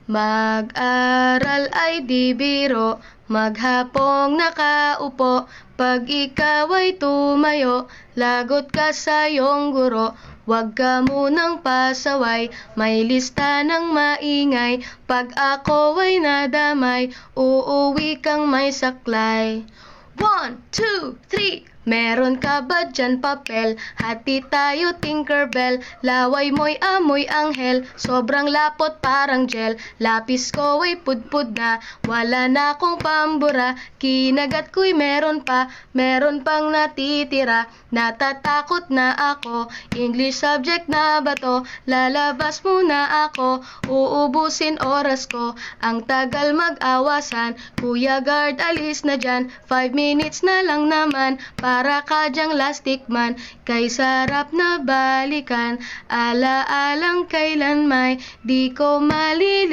Mag-aral ay di biro, maghapong nakaupo. Pag ikaw ay tumayo, lagot ka sa iyong guro. Huwag ka munang pasaway, may lista ng maingay. Pag ako ay nadamay, uuwi kang may saklay. 1, 2, 3. Meron ka ba dyan papel? Hati tayo Tinkerbell. Laway mo'y amoy anghel, sobrang lapot parang gel. Lapis ko ay pudpud na, wala na akong pambura. Kinagat ko'y meron pang natitira. Natatakot na ako, English subject na ba to? Lalabas muna ako, uubusin oras ko. Ang tagal mag-awasan, Kuya Guard alis na dyan. 5 minutes na lang naman, para ka dyang lastic man. Kay sarap na balikan, ala-alang kailan may di ko malilimutan.